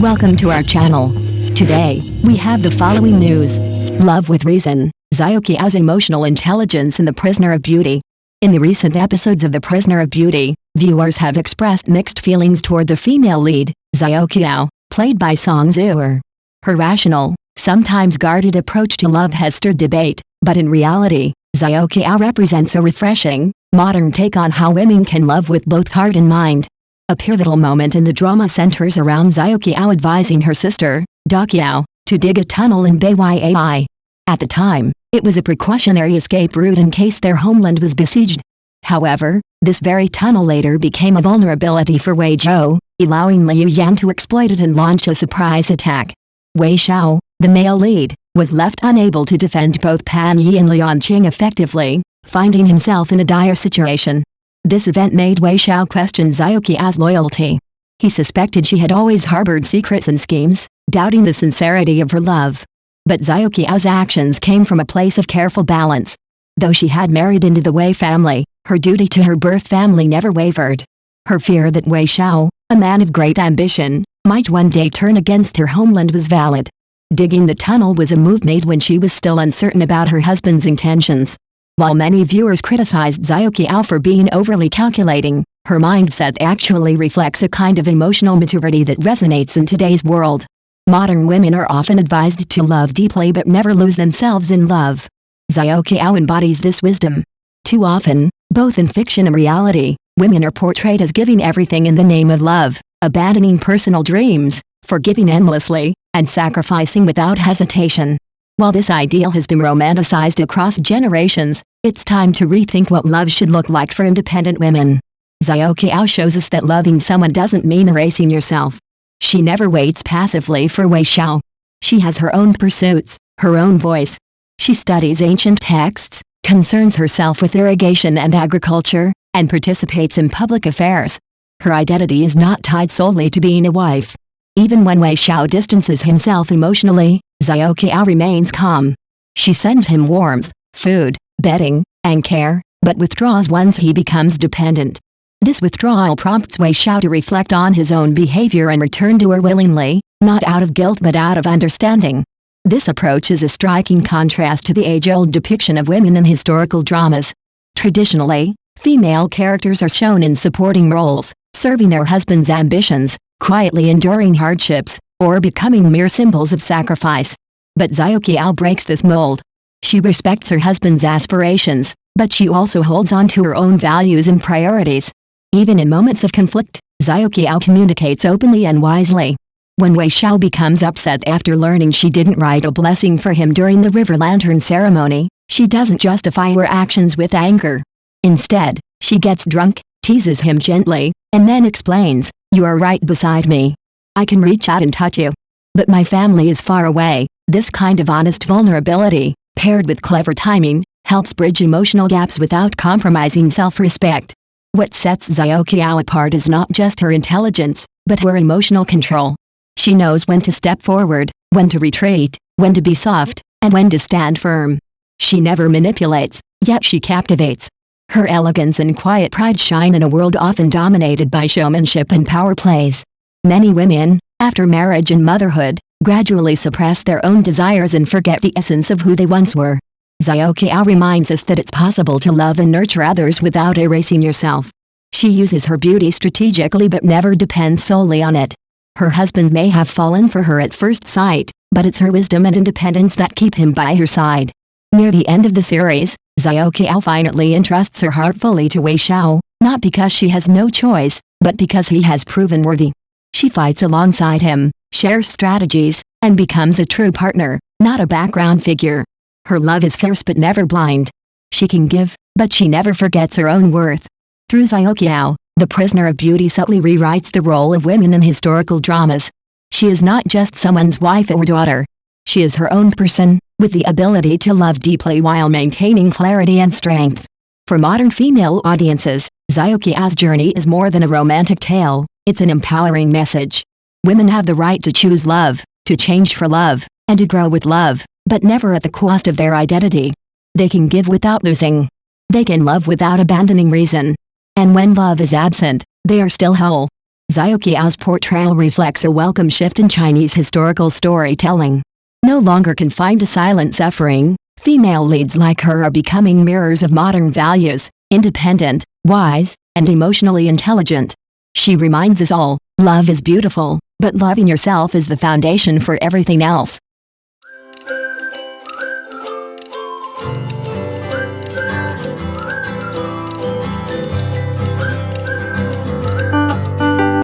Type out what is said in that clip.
Welcome to our channel. Today, we have the following news. Love with Reason, Xiao Qiao's emotional intelligence in The Prisoner of Beauty. In the recent episodes of The Prisoner of Beauty, viewers have expressed mixed feelings toward the female lead, Xiao Qiao, played by Zu'er. Her rational, sometimes guarded approach to love has stirred debate, but in reality, Xiao Qiao represents a refreshing, modern take on how women can love with both heart and mind. A pivotal moment in the drama centers around Xiao Qiao advising her sister, Xiao, to dig a tunnel in Baiyai. At the time, it was a precautionary escape route in case their homeland was besieged. However, this very tunnel later became a vulnerability for Wei Zhou, allowing Liu Yan to exploit it and launch a surprise attack. Wei Xiao, the male lead, was left unable to defend both Pan Yi and Lian Qing effectively, finding himself in a dire situation. This event made Wei Xiao question Xiao Qiao's loyalty. He suspected she had always harbored secrets and schemes, doubting the sincerity of her love. But Xiao Qiao's actions came from a place of careful balance. Though she had married into the Wei family, her duty to her birth family never wavered. Her fear that Wei Xiao, a man of great ambition, might one day turn against her homeland was valid. Digging the tunnel was a move made when she was still uncertain about her husband's intentions. While many viewers criticized Xiao Qiao for being overly calculating, her mindset actually reflects a kind of emotional maturity that resonates in today's world. Modern women are often advised to love deeply but never lose themselves in love. Xiao Qiao embodies this wisdom. Too often, both in fiction and reality, women are portrayed as giving everything in the name of love, abandoning personal dreams, forgiving endlessly, and sacrificing without hesitation. While this ideal has been romanticized across generations, it's time to rethink what love should look like for independent women. Xiao Qiao shows us that loving someone doesn't mean erasing yourself. She never waits passively for Wei Xiao. She has her own pursuits, her own voice. She studies ancient texts, concerns herself with irrigation and agriculture, and participates in public affairs. Her identity is not tied solely to being a wife. Even when Wei Xiao distances himself emotionally, Xiao Qiao remains calm. She sends him warmth, food, bedding, and care, but withdraws once he becomes dependent. This withdrawal prompts Wei Xiao to reflect on his own behavior and return to her willingly, not out of guilt but out of understanding. This approach is a striking contrast to the age-old depiction of women in historical dramas. Traditionally, female characters are shown in supporting roles, serving their husbands' ambitions, quietly enduring hardships, or becoming mere symbols of sacrifice. But Xiao Qiao breaks this mold. She respects her husband's aspirations, but she also holds on to her own values and priorities. Even in moments of conflict, Xiao Qiao communicates openly and wisely. When Wei Xiao becomes upset after learning she didn't write a blessing for him during the river lantern ceremony, she doesn't justify her actions with anger. Instead, she gets drunk, teases him gently, and then explains, "You are right beside me. I can reach out and touch you. But my family is far away." This kind of honest vulnerability, paired with clever timing, helps bridge emotional gaps without compromising self-respect. What sets Xiao Qiao apart is not just her intelligence, but her emotional control. She knows when to step forward, when to retreat, when to be soft, and when to stand firm. She never manipulates, yet she captivates. Her elegance and quiet pride shine in a world often dominated by showmanship and power plays. Many women, after marriage and motherhood, gradually suppress their own desires and forget the essence of who they once were. Xiao Qiao reminds us that it's possible to love and nurture others without erasing yourself. She uses her beauty strategically but never depends solely on it. Her husband may have fallen for her at first sight, but it's her wisdom and independence that keep him by her side. Near the end of the series, Xiao Qiao finally entrusts her heart fully to Wei Xiao, not because she has no choice, but because he has proven worthy. She fights alongside him, shares strategies, and becomes a true partner, not a background figure. Her love is fierce but never blind. She can give, but she never forgets her own worth. Through Xiao Qiao, The Prisoner of Beauty subtly rewrites the role of women in historical dramas. She is not just someone's wife or daughter. She is her own person, with the ability to love deeply while maintaining clarity and strength. For modern female audiences, Xiao Qiao's journey is more than a romantic tale, it's an empowering message. Women have the right to choose love, to change for love, and to grow with love, but never at the cost of their identity. They can give without losing. They can love without abandoning reason. And when love is absent, they are still whole. Xiao Qiao's portrayal reflects a welcome shift in Chinese historical storytelling. No longer confined to silent suffering, female leads like her are becoming mirrors of modern values, independent, wise, and emotionally intelligent. She reminds us all, love is beautiful, but loving yourself is the foundation for everything else.